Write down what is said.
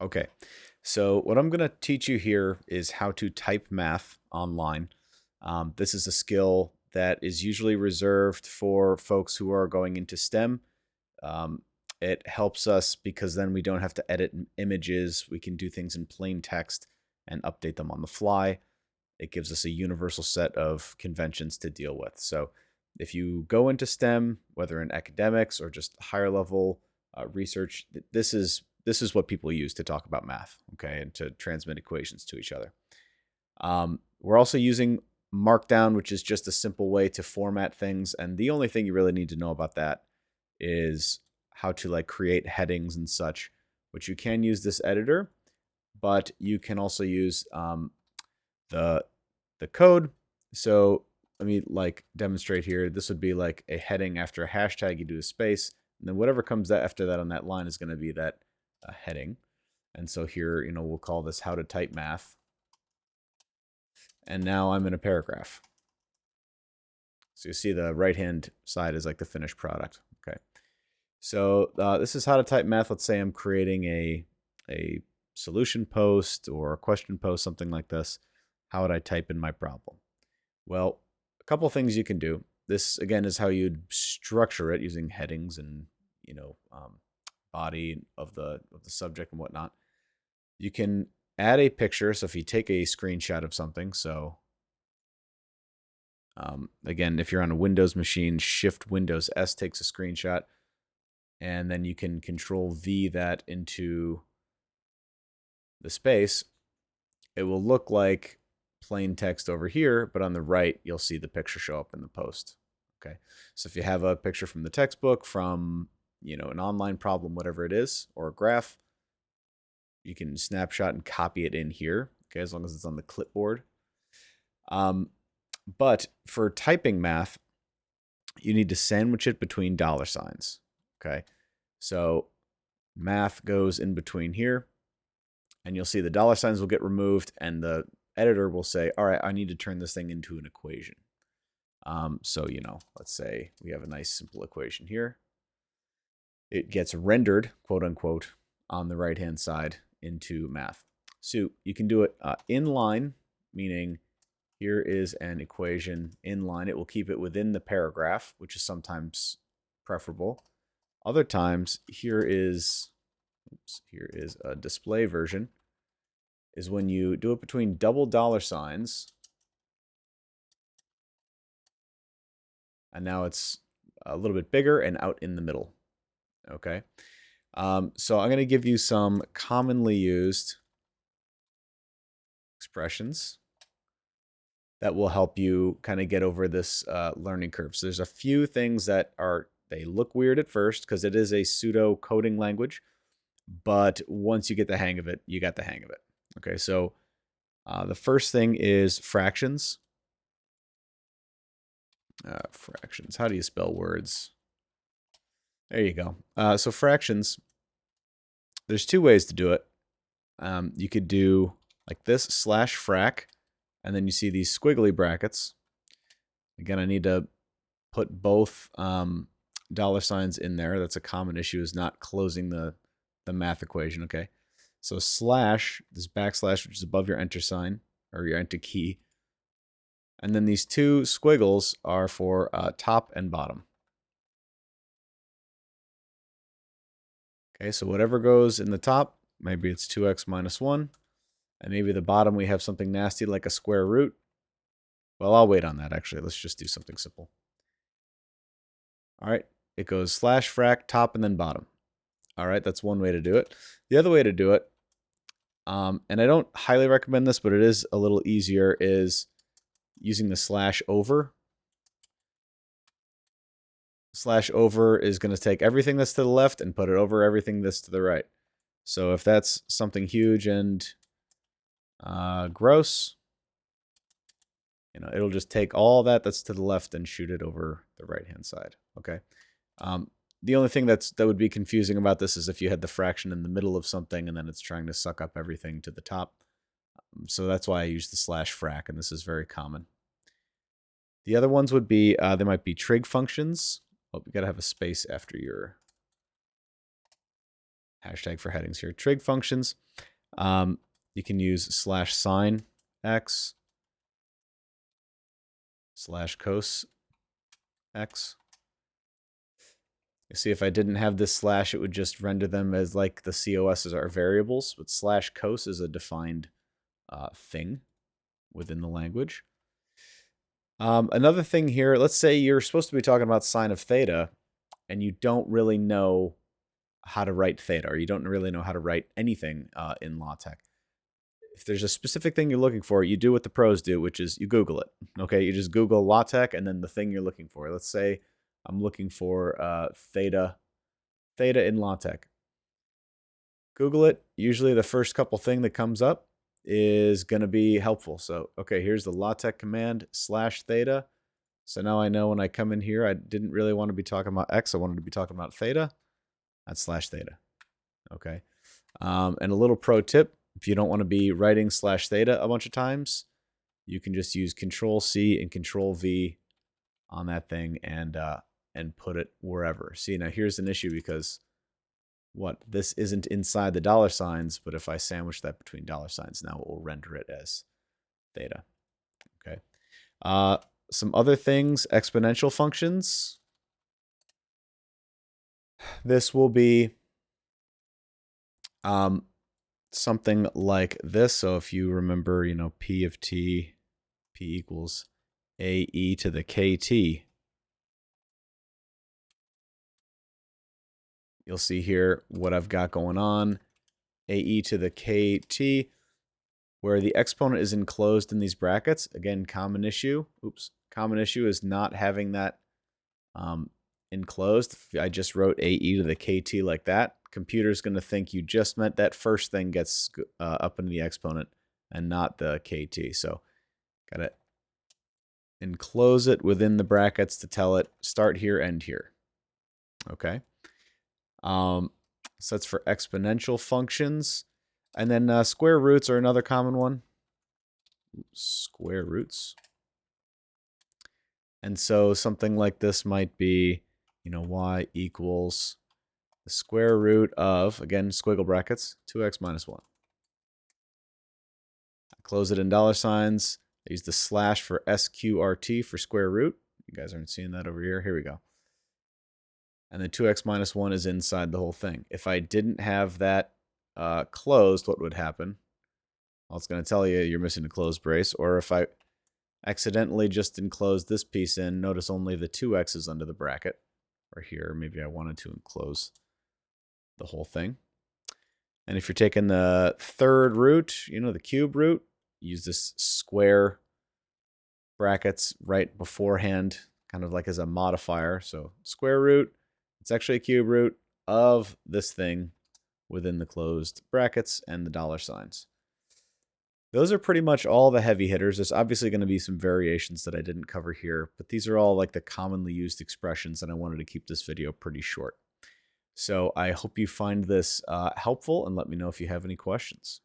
Okay, so what I'm going to teach you here is how to type math online. This is a skill that is usually reserved for folks who are going into STEM. Um, it helps us because then we don't have to edit images. We can do things in plain text and update them on the fly. It gives us a universal set of conventions to deal with. So if you go into STEM, whether in academics or just higher level research, this is what people use to talk about math, okay, and to transmit equations to each other. We're also using Markdown, which is just a simple way to format things, and the only thing you really need to know about that is how to like create headings and such, which you can use this editor, but you can also use the the code. So let me like demonstrate here. This would be like a heading after a hashtag. You do a space, and then whatever comes after that on that line is going to be that heading. And so here, we'll call this how to type math. And now I'm in a paragraph. So you see the right-hand side is like the finished product. Okay. So this is how to type math. Let's say I'm creating a solution post or a question post, something like this. How would I type in my problem? Well, a couple things you can do. This again is how you'd structure it using headings and body of the subject and whatnot. You can add a picture. So if you take a screenshot of something, so again, if you're on a Windows machine, Shift Windows S takes a screenshot, and then you can Control V that into the space. It will look like plain text over here, but on the right, you'll see the picture show up in the post. Okay. So if you have a picture from the textbook, from, an online problem, whatever it is, or a graph, you can snapshot and copy it in here. Okay. As long as it's on the clipboard. But for typing math, you need to sandwich it between dollar signs. Okay. So math goes in between here, and you'll see the dollar signs will get removed, and the editor will say, all right, I need to turn this thing into an equation. So, let's say we have a nice simple equation here. It gets rendered, quote unquote, on the right-hand side into math. So you can do it in line, meaning here is an equation in line. It will keep it within the paragraph, which is sometimes preferable. Other times, here is a display version, is when you do it between double dollar signs. And now it's a little bit bigger and out in the middle. Okay. So I'm going to give you some commonly used expressions that will help you kind of get over this learning curve. So there's a few things that they look weird at first because it is a pseudo coding language, but once you get the hang of it, you got the hang of it. Okay, so the first thing is fractions. Fractions. How do you spell words? There you go. So fractions, there's two ways to do it. You could do like this /frac, and then you see these squiggly brackets. Again, I need to put both dollar signs in there. That's a common issue, is not closing the math equation, okay? So slash, this backslash, which is above your enter sign, or your enter key. And then these two squiggles are for top and bottom. Okay, so whatever goes in the top, maybe it's 2x minus 1. And maybe the bottom we have something nasty like a square root. Well, I'll wait on that, actually. Let's just do something simple. All right, it goes /frac, top, and then bottom. All right, that's one way to do it. The other way to do it, and I don't highly recommend this, but it is a little easier, is using the /over. /over is going to take everything that's to the left and put it over everything that's to the right. So if that's something huge and gross, it'll just take all that's to the left and shoot it over the right-hand side. Okay. The only thing that would be confusing about this is if you had the fraction in the middle of something and then it's trying to suck up everything to the top. So that's why I use the /frac, and this is very common. The other ones would be, there might be trig functions. Oh, you got to have a space after your hashtag for headings here. Trig functions. You can use /sin x /cos x. You see, if I didn't have this slash, it would just render them as like the COSs are variables, but /cos is a defined thing within the language. Another thing here, let's say you're supposed to be talking about sine of theta, and you don't really know how to write theta, or you don't really know how to write anything in LaTeX. If there's a specific thing you're looking for, you do what the pros do, which is you Google it. Okay, you just Google LaTeX and then the thing you're looking for. Let's say I'm looking for theta in LaTeX. Google it. Usually the first couple thing that comes up is going to be helpful. So, okay, here's the LaTeX command /theta. So now I know when I come in here, I didn't really want to be talking about x. I wanted to be talking about theta. That's /theta. Okay. And a little pro tip, if you don't want to be writing /theta a bunch of times, you can just use Control-C and Control-V on that thing and put it wherever. See, now here's an issue because this isn't inside the dollar signs, but if I sandwich that between dollar signs, now it will render it as theta. Okay. Some other things, exponential functions. This will be something like this. So if you remember, P of t, P equals AE to the KT. You'll see here what I've got going on. AE to the KT, where the exponent is enclosed in these brackets. Again, common issue. Common issue is not having that enclosed. If I just wrote AE to the KT like that, computer's going to think you just meant that first thing gets up into the exponent and not the KT. So got to enclose it within the brackets to tell it start here, end here. Okay. So that's for exponential functions. And then square roots are another common one. Square roots. And so something like this might be, y equals the square root of, again, squiggle brackets, 2x minus 1. I close it in dollar signs. I use the slash for SQRT for square root. You guys aren't seeing that over here. Here we go. And then 2x minus 1 is inside the whole thing. If I didn't have that closed, what would happen? Well, it's going to tell you you're missing a closed brace. Or if I accidentally just enclosed this piece in, notice only the 2x's under the bracket. Or here, maybe I wanted to enclose the whole thing. And if you're taking the third root, the cube root, use this square brackets right beforehand, kind of like as a modifier. So square root, it's actually a cube root of this thing within the closed brackets and the dollar signs. Those are pretty much all the heavy hitters. There's obviously going to be some variations that I didn't cover here, but these are all like the commonly used expressions, and I wanted to keep this video pretty short. So I hope you find this helpful, and let me know if you have any questions.